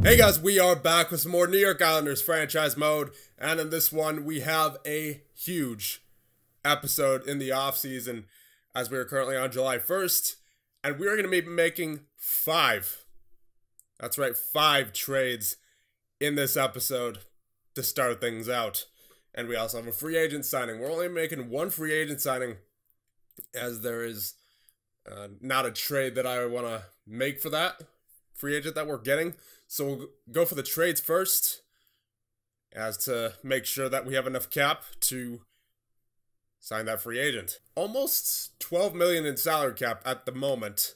Hey guys, we are back with some more New York Islanders franchise mode, and in this one we have a huge episode in the offseason as we are currently on July 1st, and we are going to be making five trades in this episode to start things out. And we also have a free agent signing. We're only making one free agent signing as there is not a trade that I want to make for that free agent that we're getting. So we'll go for the trades first, as to make sure that we have enough cap to sign that free agent. Almost $12 million in salary cap at the moment,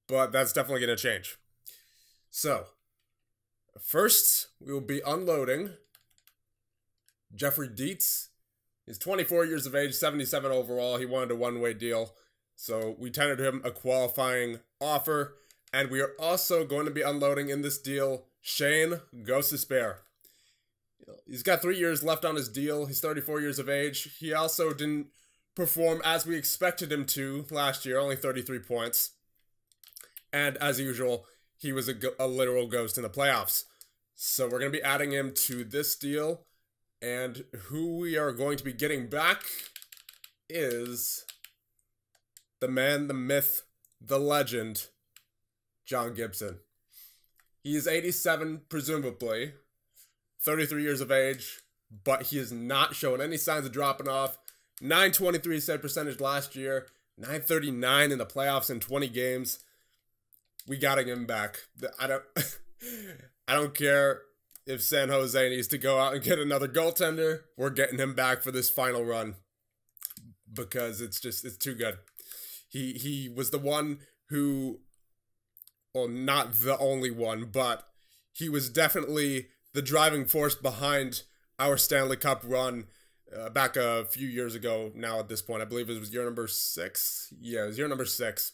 but that's definitely going to change. So first, we will be unloading Jeffrey Dietz. He's 24 years of age, 77 overall. He wanted a one-way deal, so we tendered him a qualifying offer. And we are also going to be unloading in this deal Shane Gostisbehere. He's got 3 years left on his deal. He's 34 years of age. He also didn't perform as we expected him to last year, only 33 points. And as usual, he was a literal ghost in the playoffs. So we're going to be adding him to this deal. And who we are going to be getting back is the man, the myth, the legend, John Gibson. He is 87, presumably, 33 years of age, but he has not shown any signs of dropping off. 923 save percentage last year, 939 in the playoffs in 20 games. We gotta get him back. I don't care if San Jose needs to go out and get another goaltender. We're getting him back for this final run because it's too good. He was the one who, well, not the only one, but he was definitely the driving force behind our Stanley Cup run back a few years ago now at this point. I believe it was year number 6. Yeah, it was year number 6.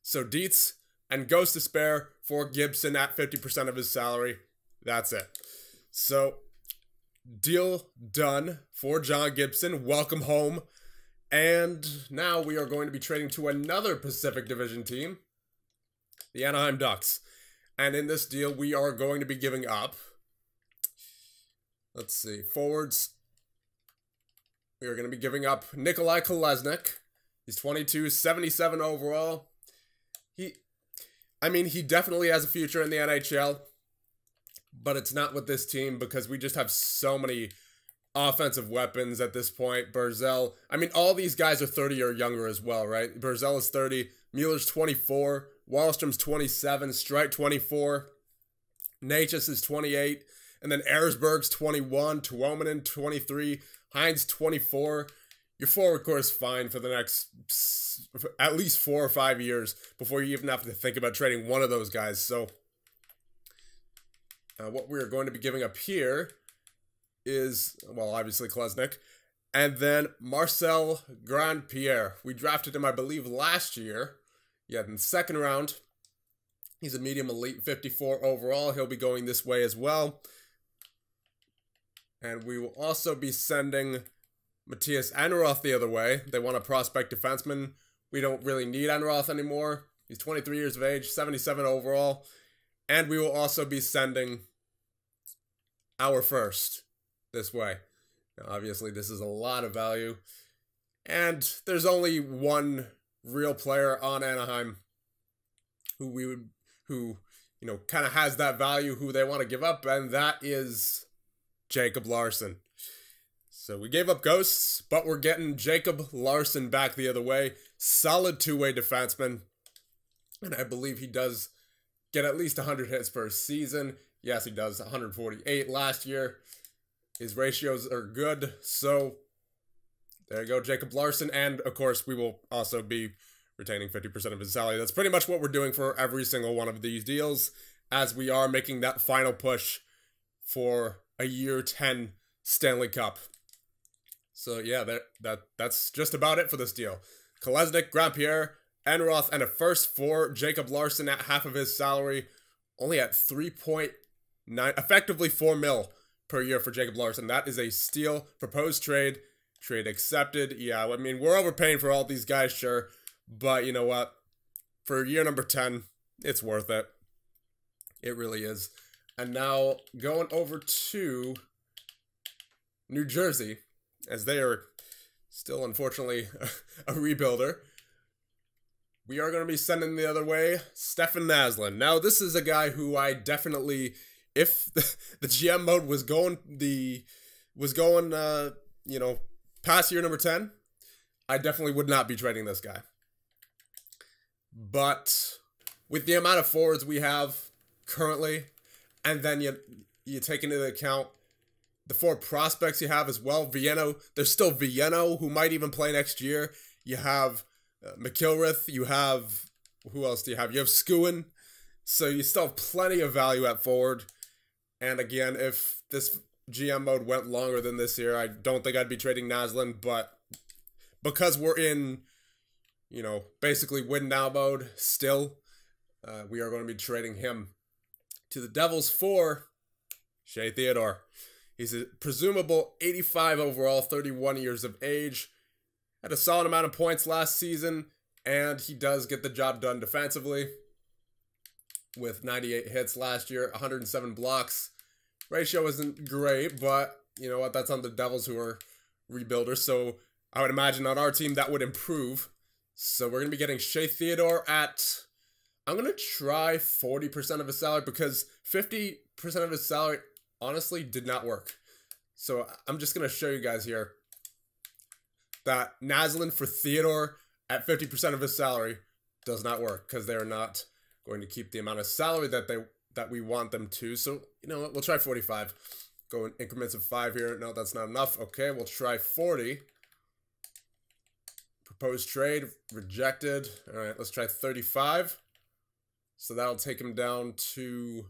So Dietz and Gostisbehere for Gibson at 50% of his salary. That's it. So, deal done for John Gibson. Welcome home. And now we are going to be trading to another Pacific Division team, the Anaheim Ducks. And in this deal, we are going to be giving up, let's see, forwards. We are going to be giving up Nikolai Kolesnik. He's 22, 77 overall. He definitely has a future in the NHL, but it's not with this team because we just have so many offensive weapons at this point. Barzal, all these guys are 30 or younger as well, right? Barzal is 30, Mueller's 24, Wallstrom's 27, Streit 24, Natchez is 28, and then Erzberg's 21, Tuomanen 23, Hines 24. Your forward core is fine for the next at least 4 or 5 years before you even have to think about trading one of those guys. So what we're going to be giving up here is, well, obviously Kolesnik, and then Marcel Grandpierre. We drafted him, I believe, last year. Yeah, in the second round. He's a medium elite, 54 overall. He'll be going this way as well. And we will also be sending Matthias Enroth the other way. They want a prospect defenseman. We don't really need Enroth anymore. He's 23 years of age, 77 overall. And we will also be sending our first this way. Now, obviously, this is a lot of value. And there's only one real player on Anaheim who kind of has that value, who they want to give up, and that is Jacob Larson. So we gave up Ghosts, but we're getting Jacob Larson back the other way. Solid two-way defenseman, and I believe he does get at least 100 hits per season. Yes, he does. 148 last year. His ratios are good, so there you go, Jacob Larson. And, of course, we will also be retaining 50% of his salary. That's pretty much what we're doing for every single one of these deals, as we are making that final push for a year 10 Stanley Cup. So, yeah, that's just about it for this deal. Kolesnik, Grandpierre, Enroth, and a first for Jacob Larson at half of his salary. Only at 3.9, effectively $4 million per year for Jacob Larson. That is a steal. Proposed trade. Trade accepted. Yeah, we're overpaying for all these guys, sure. But you know what? For year number 10, it's worth it. It really is. And now going over to New Jersey, as they are still, unfortunately, a rebuilder. We are going to be sending the other way, Stefan Naslund. Now, this is a guy who I definitely, if the GM mode was going, past year number 10, I definitely would not be trading this guy. But with the amount of forwards we have currently, and then you take into account the 4 prospects you have as well. Vienno, there's still Vienno, who might even play next year. You have McIlrath, you have, who else do you have? You have Skuin. So you still have plenty of value at forward. And again, if this GM mode went longer than this year, I don't think I'd be trading Naslund. But because we're in, basically win now mode still, we are going to be trading him to the Devils for Shea Theodore. He's a presumable 85 overall, 31 years of age. Had a solid amount of points last season, and he does get the job done defensively with 98 hits last year, 107 blocks. Ratio isn't great, but you know what? That's on the Devils, who are rebuilders, so I would imagine on our team that would improve. So we're going to be getting Shea Theodore at, I'm going to try 40% of his salary, because 50% of his salary honestly did not work. So I'm just going to show you guys here that Naslund for Theodore at 50% of his salary does not work, because they're not going to keep the amount of salary that we want them to. So, you know what? We'll try 45. Go in increments of 5 here. No, that's not enough. Okay, we'll try 40. Proposed trade, rejected. All right, let's try 35. So that'll take him down to,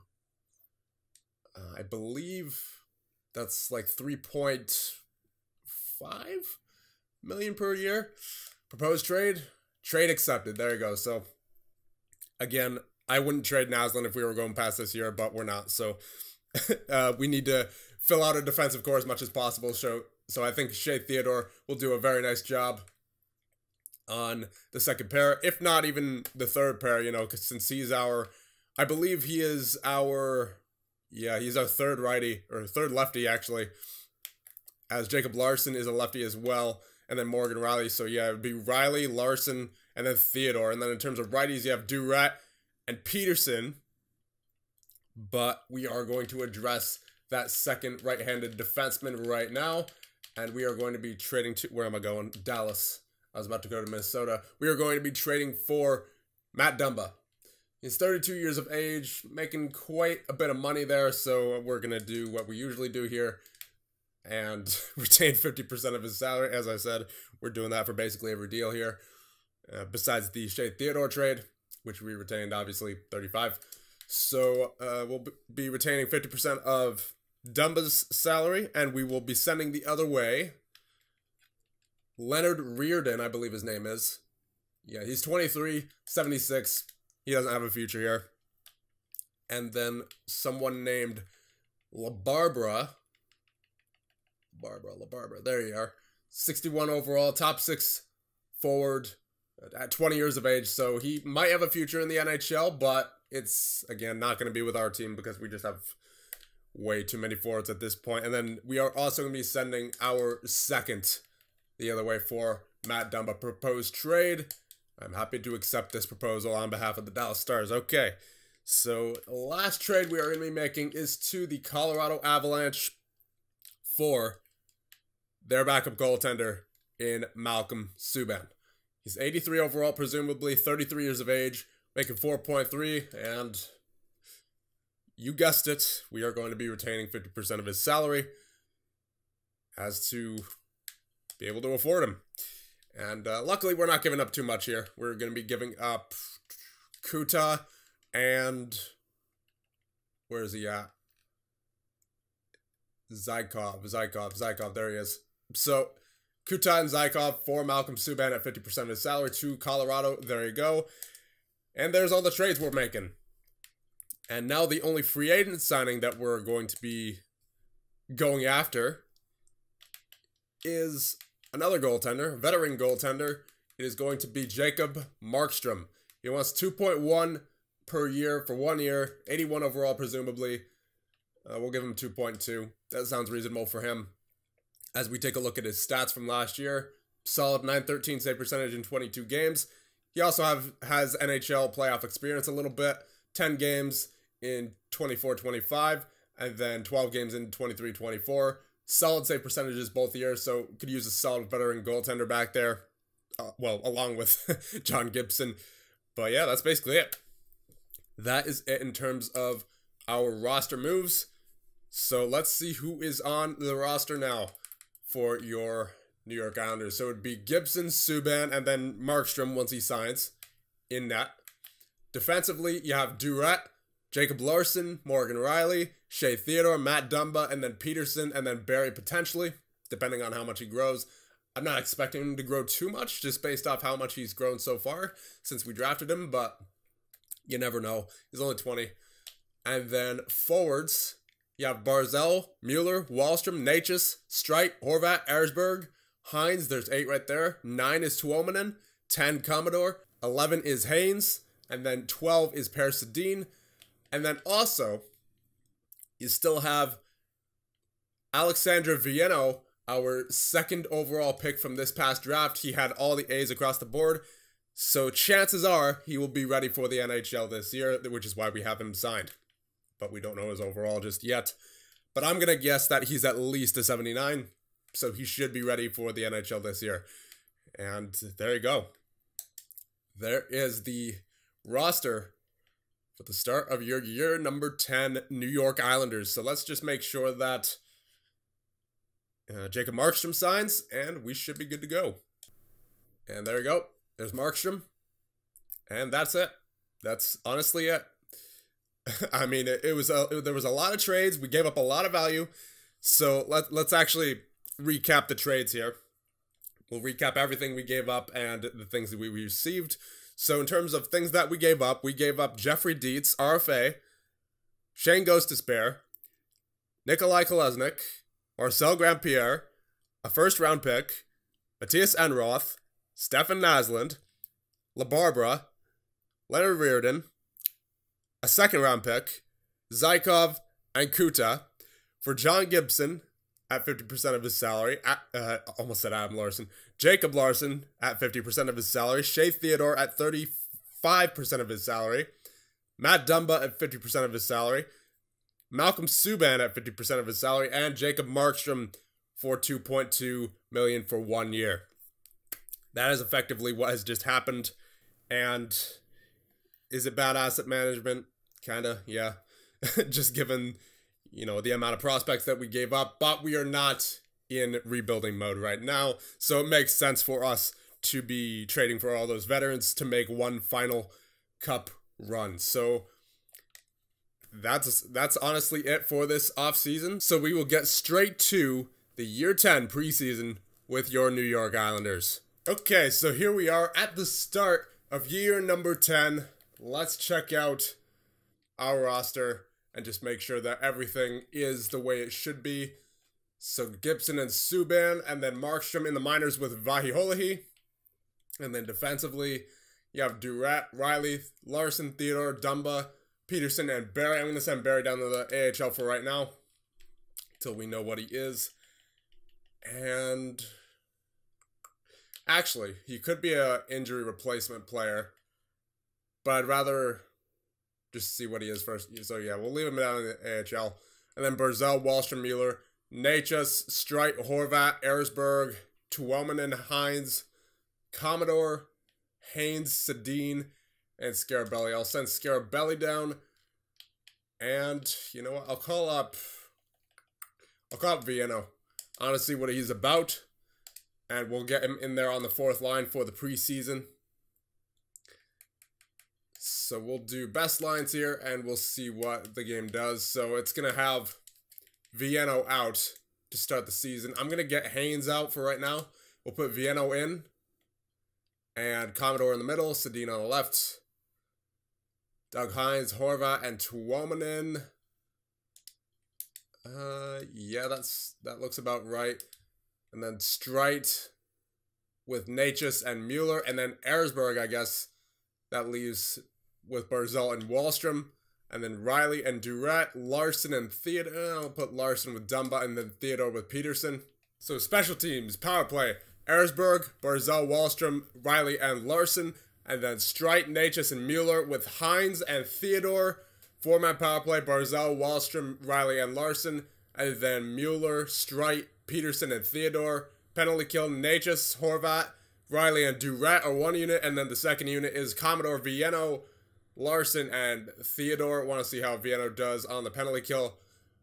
I believe that's like 3.5 million per year. Proposed trade accepted. There you go. So again, I wouldn't trade Naslund if we were going past this year, but we're not. So we need to fill out a defensive core as much as possible. So I think Shea Theodore will do a very nice job on the second pair, if not even the third pair, because since he's I believe he is he's our third righty, or third lefty actually, as Jacob Larson is a lefty as well, and then Morgan Riley. So yeah, it would be Riley, Larson, and then Theodore. And then in terms of righties, you have Durat and Peterson. But we are going to address that second right-handed defenseman right now, and we are going to be trading to, where am I going? Dallas. I was about to go to Minnesota. We are going to be trading for Matt Dumba. He's 32 years of age, making quite a bit of money there, so we're going to do what we usually do here and retain 50% of his salary. As I said, we're doing that for basically every deal here, besides the Shea Theodore trade, which we retained, obviously, 35. So we'll be retaining 50% of Dumba's salary, and we will be sending the other way Leonard Reardon, I believe his name is. Yeah, he's 23, 76. He doesn't have a future here. And then someone named LaBarbera. LaBarbera, there you are. 61 overall, top 6 forward at 20 years of age. So he might have a future in the NHL, but it's, again, not going to be with our team because we just have way too many forwards at this point. And then we are also going to be sending our second the other way for Matt Dumba. Proposed trade. I'm happy to accept this proposal on behalf of the Dallas Stars. Okay, so last trade we are going to be making is to the Colorado Avalanche for their backup goaltender in Malcolm Subban. He's 83 overall, presumably 33 years of age, making 4.3, and you guessed it, we are going to be retaining 50% of his salary as to be able to afford him. And luckily, we're not giving up too much here. We're going to be giving up Kuta and where is he at? Zykov. There he is. So Kuta and Zykov for Malcolm Subban at 50% of his salary to Colorado. There you go. And there's all the trades we're making. And now the only free agent signing that we're going to be going after is another goaltender, veteran goaltender. It is going to be Jacob Markstrom. He wants 2.1 per year for 1 year, 81 overall presumably. We'll give him 2.2. That sounds reasonable for him. As we take a look at his stats from last year, solid .913 save percentage in 22 games. He also has NHL playoff experience a little bit. 10 games in 24-25, and then 12 games in 23-24. Solid save percentages both years, so could use a solid veteran goaltender back there. Well, along with John Gibson. But yeah, that's basically it. That is it in terms of our roster moves. So let's see who is on the roster now for your New York Islanders. So it would be Gibson, Subban, and then Markstrom once he signs in net. Defensively, you have Durant, Jacob Larson, Morgan Riley, Shea Theodore, Matt Dumba, and then Peterson, and then Barry potentially, depending on how much he grows. I'm not expecting him to grow too much, just based off how much he's grown so far since we drafted him, but you never know. He's only 20. And then forwards, you have Barzal, Mueller, Wahlstrom, Natchez, Streit, Horvat, Erzberg, Hines, there's 8 right there. 9 is Tuomanen, 10 Commodore, 11 is Haynes, and then 12 is Per Sedin. And then also, you still have Alexandre Vienno, our second overall pick from this past draft. He had all the A's across the board. So chances are he will be ready for the NHL this year, which is why we have him signed. But we don't know his overall just yet. But I'm going to guess that he's at least a 79. So he should be ready for the NHL this year. And there you go. There is the roster for the start of your year number 10 New York Islanders. So let's just make sure that Jacob Markstrom signs, and we should be good to go. And there you go. There's Markstrom. And that's it. That's honestly it. I mean, there was a lot of trades. We gave up a lot of value. So let's actually recap the trades here. We'll recap everything we gave up and the things that we received. So in terms of things that we gave up Jeffrey Dietz, RFA, Shane Gostisbehere, Nikolai Kolesnik, Marcel Grandpierre, a first-round pick, Matthias Enroth, Stefan Naslund, LaBarbera, Leonard Reardon, a second-round pick, Zykov, and Kuta, for John Gibson at 50% of his salary, almost said Adam Larson, Jacob Larson at 50% of his salary, Shea Theodore at 35% of his salary, Matt Dumba at 50% of his salary, Malcolm Subban at 50% of his salary, and Jacob Markstrom for $2.2 million for 1 year. That is effectively what has just happened. And is it bad asset management? Kinda, yeah. Just given, the amount of prospects that we gave up. But we are not in rebuilding mode right now. So it makes sense for us to be trading for all those veterans to make one final cup run. So that's honestly it for this offseason. So we will get straight to the year 10 preseason with your New York Islanders. Okay, so here we are at the start of year number 10. Let's check out our roster and just make sure that everything is the way it should be. So Gibson and Subban, and then Markstrom in the minors with Vahi. And then defensively, you have Durant, Riley, Larson, Theodore, Dumba, Peterson, and Barry. I'm going to send Barry down to the AHL for right now until we know what he is. And actually, he could be an injury replacement player, but I'd rather just see what he is first. So yeah, we'll leave him down in the AHL. And then Barzal, Wahlstrom, Mueller, Natchez, Streit, Horvat, Erzberg, Tuomanen, Hines, Commodore, Haynes, Sedin, and Scarabelli. I'll send Scarabelli down. And you know what? I'll call up Vienno. I want to see what he's about. And we'll get him in there on the fourth line for the preseason. So we'll do best lines here, and we'll see what the game does. So it's going to have Vienno out to start the season. I'm going to get Haynes out for right now. We'll put Vienno in. And Commodore in the middle, Sedin on the left. Doug Hines, Horvat, and Tuomanen. Yeah, that looks about right. And then Streit with Natchez and Mueller. And then Erzberg, I guess, that leaves with Barzal and Wallstrom. And then Riley and Durrett, Larson and Theodore. I'll put Larson with Dumba and then Theodore with Peterson. So special teams, power play, Erzberg, Barzal, Wallstrom, Riley and Larson. And then Streit, Natchez, and Mueller with Hines and Theodore. Four-man power play, Barzal, Wallstrom, Riley and Larson. And then Mueller, Streit, Peterson, and Theodore. Penalty kill, Natchez, Horvat, Riley and Durrett are one unit. And then the second unit is Commodore, Vienno, Larson, and Theodore. Want to see how Vienno does on the penalty kill.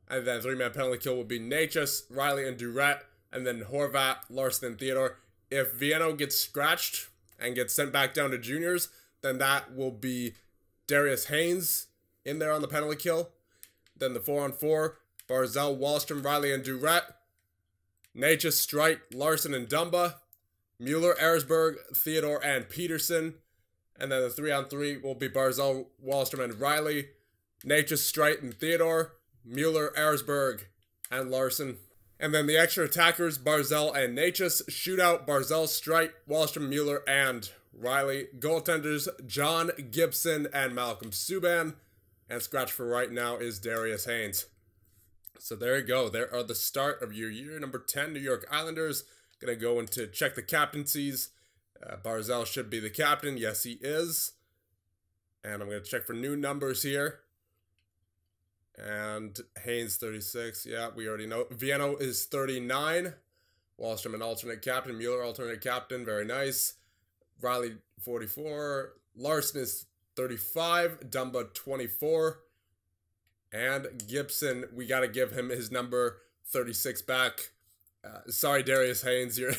And then three-man penalty kill will be Natchez, Riley, and Durrett. And then Horvat, Larson, and Theodore. If Vienno gets scratched and gets sent back down to juniors, then that will be Darius Haynes in there on the penalty kill. Then the 4-on-4, Barzal, Wallstrom, Riley, and Durrett. Natchez, Streit, Larson, and Dumba. Mueller, Erzberg, Theodore, and Peterson. And then the 3-on-3 will be Barzal, Wallstrom, and Riley. Natchez, Streit, and Theodore. Mueller, Erzberg, and Larson. And then the extra attackers, Barzal and Natchez. Shootout, Barzal, Streit, Wallstrom, Mueller, and Riley. Goaltenders, John Gibson and Malcolm Subban. And scratch for right now is Darius Haynes. So there you go. There are the start of your year number 10 New York Islanders. Going to go into check the captaincies. Barzal should be the captain. Yes, he is. And I'm going to check for new numbers here. And Haynes 36. Yeah, we already know. Vienno is 39. Wallstrom an alternate captain. Mueller alternate captain. Very nice. Riley 44. Larson is 35. Dumba 24. And Gibson, we got to give him his number 36 back. Sorry, Darius Haynes. You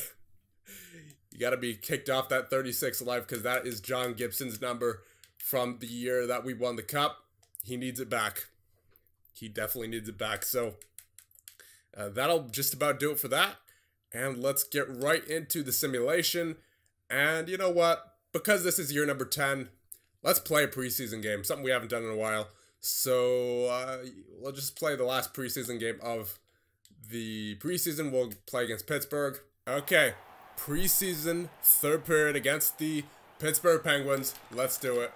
got to be kicked off that 36 life because that is John Gibson's number from the year that we won the cup. He needs it back. He definitely needs it back. So that'll just about do it for that. And let's get right into the simulation. And you know what? Because this is year number 10, let's play a preseason game. Something we haven't done in a while. So we'll just play the last preseason game of the preseason. We'll play against Pittsburgh. Okay. Preseason third period against the Pittsburgh Penguins. Let's do it.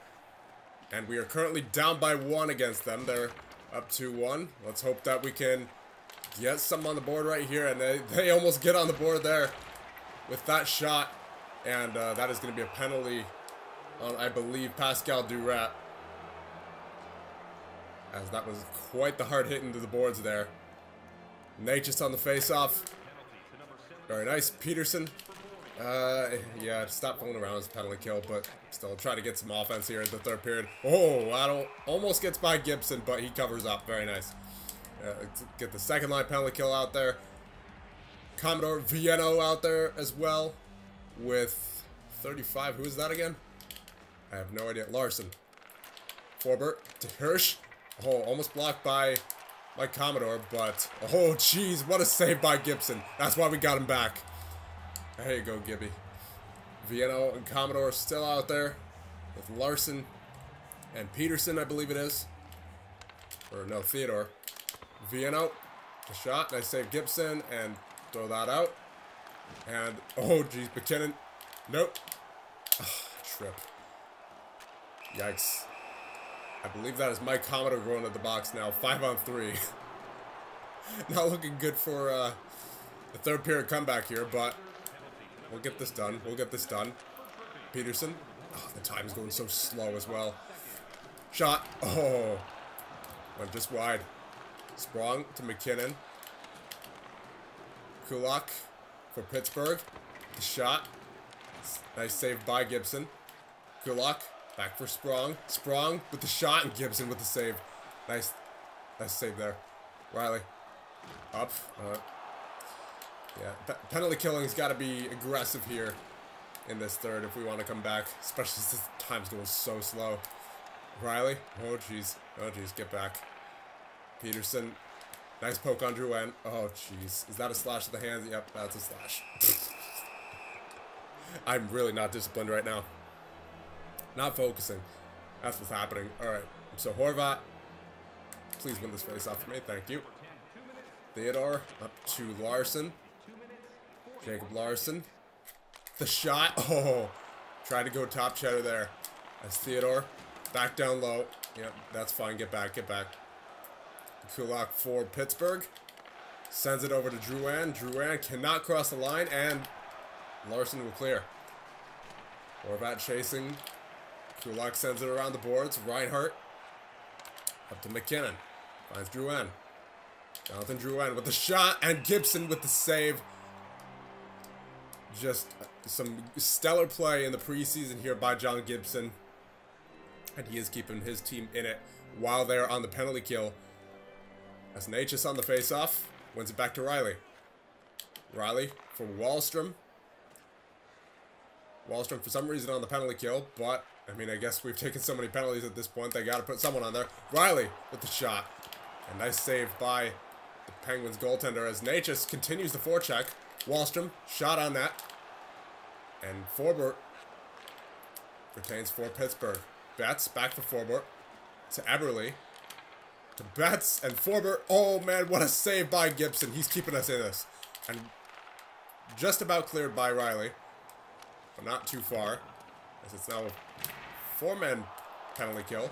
And we are currently down by 1 against them. They're up 2-1. Let's hope that we can get something on the board right here. And they almost get on the board there with that shot. And that is going to be a penalty on, I believe, Pascal Durrett. As that was quite the hard hit into the boards there. Natchez on the face-off. Very nice. Peterson. Yeah, stop fooling around as a penalty kill, but still try to get some offense here in the third period. Oh, almost gets by Gibson, but he covers up. Very nice. Get the second line penalty kill out there. Commodore Vienno out there as well with 35. Who is that again? I have no idea. Larson. Forbert to Hirsch. Oh, almost blocked by Commodore, but oh, jeez, what a save by Gibson. That's why we got him back. There you go, Gibby. Vienno and Commodore still out there with Larson and Peterson, I believe it is. Or no, Theodore. Vienno, a shot. Nice save, Gibson, and throw that out. And oh, jeez, McKinnon. Nope. Oh, trip. Yikes. I believe that is Mike Commodore going to the box now. 5-on-3. Not looking good for the third period comeback here, but we'll get this done. We'll get this done. Peterson. Oh, the time's going so slow as well. Shot. Oh. Went just wide. Sprong to McKinnon. Kulak for Pittsburgh. The shot. Nice save by Gibson. Kulak. Back for Sprong. Sprong with the shot and Gibson with the save. Nice save there. Riley. Up. Yeah. Penalty killing's got to be aggressive here in this third if we want to come back. Especially since the time's going so slow. Riley. Oh, jeez. Oh, jeez. Get back. Peterson. Nice poke on Drouin. Oh, jeez. Is that a slash of the hands? Yep, that's a slash. I'm really not disciplined right now. Not focusing. That's what's happening. Alright. So Horvat. Please win this face off for me. Thank you. Theodore. Up to Larson. Jacob Larson. The shot. Oh. Tried to go top cheddar there. That's Theodore. Back down low. Yep, that's fine. Get back, get back. Kulak for Pittsburgh. Sends it over to Drouin. Drouin cannot cross the line, and Larson will clear. Horvat chasing. Kulak sends it around the boards. Reinhardt up to McKinnon. Finds Drouin. Jonathan Drouin with the shot, and Gibson with the save. Just some stellar play in the preseason here by John Gibson. And he is keeping his team in it while they're on the penalty kill. As Natchez on the faceoff. Wins it back to Riley. Riley for Wahlstrom. Wahlstrom for some reason on the penalty kill, but I mean, I guess we've taken so many penalties at this point, they got to put someone on there. Riley with the shot. A nice save by the Penguins goaltender as Natchez continues the forecheck. Wahlstrom, shot on that. And Forbort retains for Pittsburgh. Betts back for Forbort. To Eberle. To Betts and Forbort. Oh man, what a save by Gibson. He's keeping us in this. And just about cleared by Riley. But not too far. As it's now a 4-man penalty kill.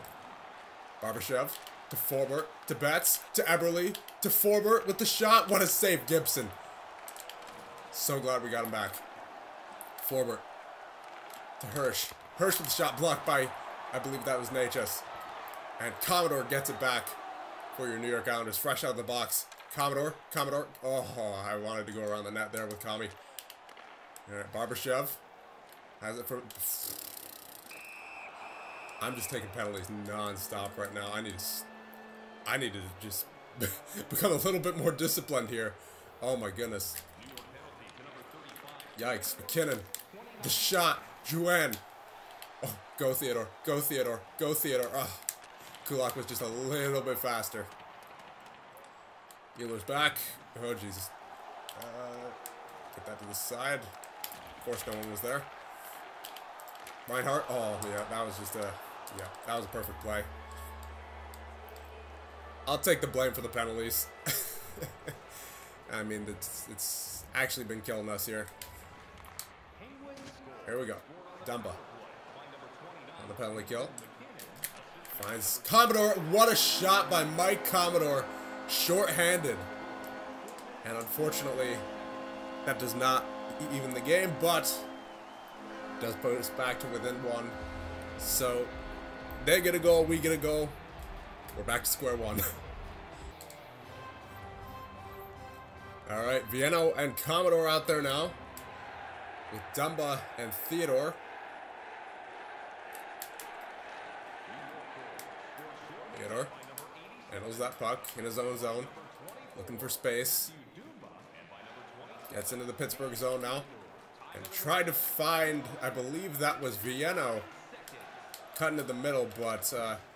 Barbashev to Forbort. To Betts. To Eberle. To Forbort with the shot. What a save, Gibson. So glad we got him back. Forbort. To Hirsch. Hirsch with the shot blocked by, I believe that was Natchez. And Commodore gets it back for your New York Islanders. Fresh out of the box. Commodore. Oh, I wanted to go around the net there with Kami. Alright, Barbashev. Has it for... I'm just taking penalties non-stop right now. I need to just become a little bit more disciplined here. Oh my goodness. Yikes. McKinnon. The shot. Drouin. Oh, go Theodore. Go Theodore. Go Theodore. Oh. Kulak was just a little bit faster. Ehlers back. Oh, Jesus. Get that to the side. Of course, no one was there. Reinhardt. Oh, yeah, that was just a... Yeah, that was a perfect play. I'll take the blame for the penalties. I mean, it's actually been killing us here. Here we go. Dumba. On the penalty kill. Finds Commodore. What a shot by Mike Commodore. Short-handed. And unfortunately, that does not even the game, but does put us back to within one. So, they get a goal, we get a goal. We're back to square one. Alright, Vienno and Commodore out there now. With Dumba and Theodore. Theodore handles that puck in his own zone. Looking for space. Gets into the Pittsburgh zone now. And tried to find, I believe that was Vienno. Cutting to the middle, but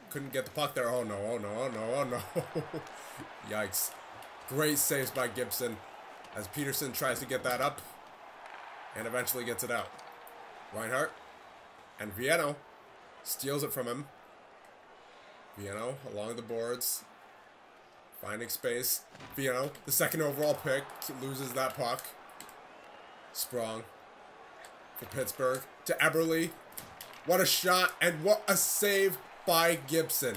couldn't get the puck there. Oh no, oh no, oh no, oh no. Yikes. Great saves by Gibson as Peterson tries to get that up. And eventually gets it out. Reinhardt. And Vienno steals it from him. Vienno along the boards. Finding space. Vienno, the second overall pick, loses that puck. Sprong for Pittsburgh. To Eberle. What a shot and what a save by Gibson.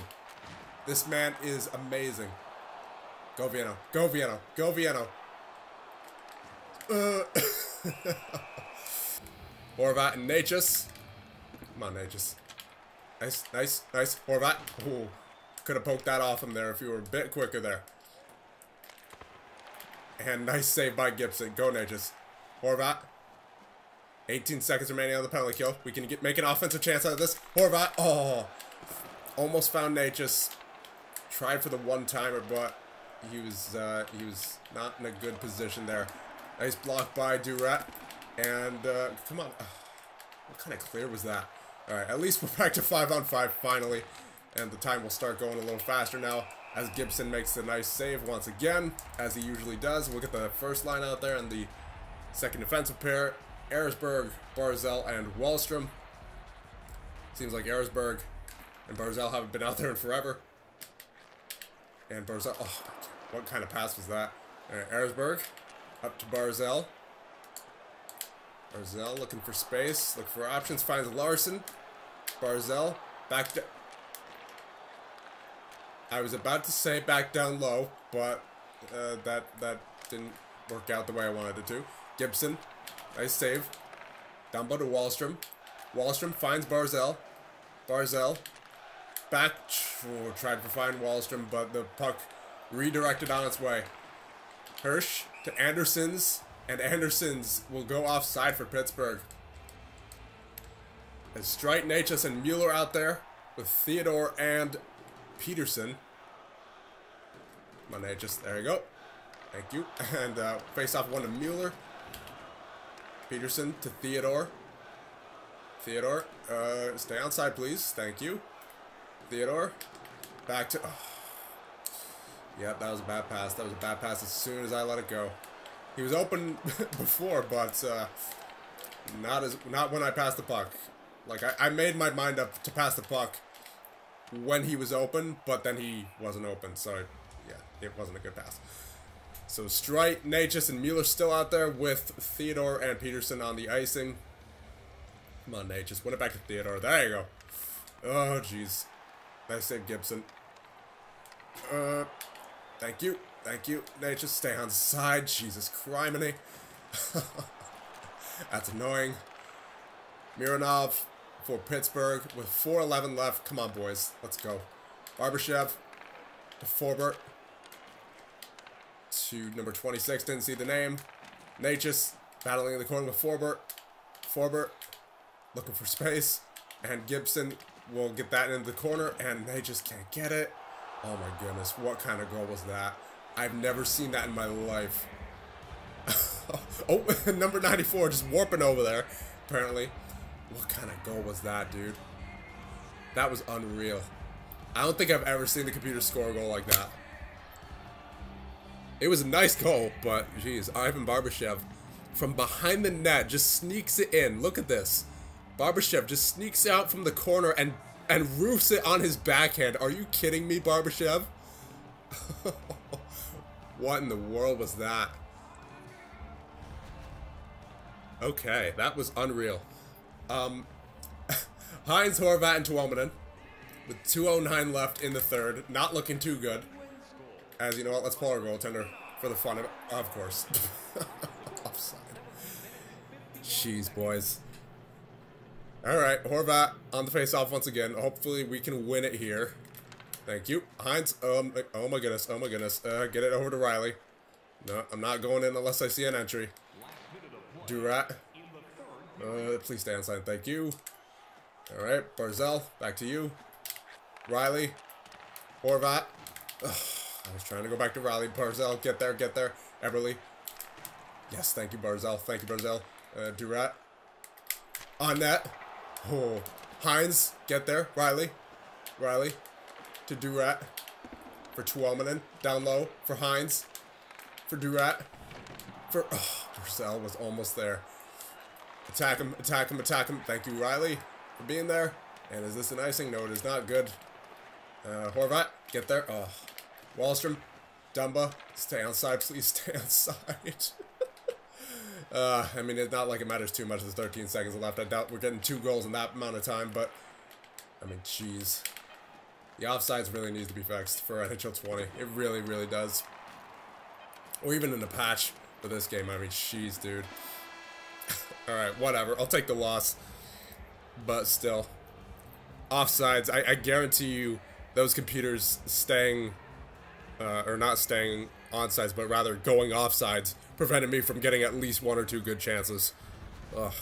This man is amazing. Go Vienno. Go Vienno. Go Vienno. Horvat and Natchez. Come on, Natchez. Nice, nice, nice. Horvat. Ooh. Could have poked that off him there if you were a bit quicker there. And nice save by Gibson. Go, Natchez. Horvat. 18 seconds remaining on the penalty kill. We can make an offensive chance out of this. Horvat. Oh. Almost found Natchez. Tried for the one-timer, but he was not in a good position there. Nice block by Durat. And, come on. What kind of clear was that? Alright, at least we're back to 5-on-5 finally. And the time will start going a little faster now as Gibson makes a nice save once again, as he usually does. We'll get the first line out there and the second defensive pair. Eresberg, Barzal, and Wahlstrom. Seems like Eresberg and Barzal haven't been out there in forever. And Barzal, oh, what kind of pass was that? Alright, Eresberg up to Barzal. Barzal looking for space, looking for options, finds Larson. Barzal back to... I was about to say back down low, but that didn't work out the way I wanted it to. Gibson, nice save. Dumbo to Wallstrom. Wallstrom finds Barzell. Barzell back. Tried to find Wallstrom, but the puck redirected on its way. Hirsch to Andersons, and Andersons will go offside for Pittsburgh. As Streit, Natchez, and Mueller out there with Theodore and Peterson. Come on, Natchez. There you go. Thank you. And face off one to Mueller. Peterson to Theodore. Theodore, stay on side, please. Thank you. Theodore, back to... Oh. Yep, that was a bad pass. That was a bad pass as soon as I let it go. He was open before, but not when I passed the puck. Like, I made my mind up to pass the puck when he was open, but then he wasn't open. So, yeah, it wasn't a good pass. So, Streit, Natchez, and Mueller still out there with Theodore and Peterson on the icing. Come on, Natchez. Win it back to Theodore. There you go. Oh, jeez. Nice save, Gibson. Thank you. Thank you. Natchez, stay on side. Jesus criminy. That's annoying. Mironov for Pittsburgh with 4:11 left. Come on, boys. Let's go. Barbashev to Forbert. To number 26. Didn't see the name. Natchez battling in the corner with Forbert. Forbert looking for space. And Gibson will get that into the corner. And they just can't get it. Oh my goodness. What kind of goal was that? I've never seen that in my life. Oh, number 94 just warping over there. Apparently. What kind of goal was that, dude? That was unreal. I don't think I've ever seen the computer score a goal like that. It was a nice goal, but geez, Ivan Barbashev from behind the net just sneaks it in. Look at this. Barbashev just sneaks out from the corner and roofs it on his backhand. Are you kidding me, Barbashev? What in the world was that? Okay, that was unreal. Hines, Horvat, and Tuomanen with 2:09 left in the third. Not looking too good. As you know what, let's pull our goaltender for the fun of it. Of course. Offside. Jeez, boys. Alright, Horvat on the face-off once again. Hopefully we can win it here. Thank you. Hines, oh my goodness, oh my goodness. Get it over to Riley. No, I'm not going in unless I see an entry. Durat. Please stay on side, thank you. Alright, Barzell, back to you. Riley. Horvat. Ugh, I was trying to go back to Riley. Barzell, get there, get there. Eberle. Yes, thank you, Barzell. Thank you, Barzell. Durat. On net. Oh. Hines, get there. Riley. Riley. To Durat. For Tuomanen. Down low. For Hines. For Durat. For... Oh, Barzell was almost there. Attack him, attack him, attack him. Thank you, Riley, for being there. And is this an icing? No, it is not. Good. Horvat, get there. Oh. Wallstrom. Dumba. Stay on side, please. Stay on side. I mean, it's not like it matters too much. There's 13 seconds left. I doubt we're getting 2 goals in that amount of time, but... I mean, jeez. The offsides really needs to be fixed for NHL 20. It really, really does. Or even in the patch for this game. I mean, jeez, dude. Alright, whatever. I'll take the loss. But still. Offsides. I guarantee you those computers staying... or not staying onsides, but rather going offsides prevented me from getting at least 1 or 2 good chances. Ugh.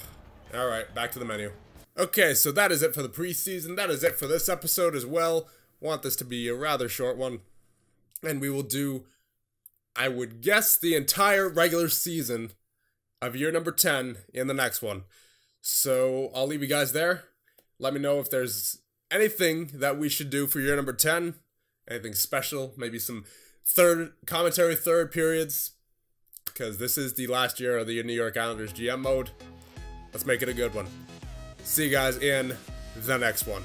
Alright, back to the menu. Okay, so that is it for the preseason. That is it for this episode as well. Want this to be a rather short one. And we will do, I would guess, the entire regular season of year number 10 in the next one. So I'll leave you guys there. Let me know if there's anything that we should do for year number 10. Anything special. Maybe some third periods. Because this is the last year of the New York Islanders GM mode. Let's make it a good one. See you guys in the next one.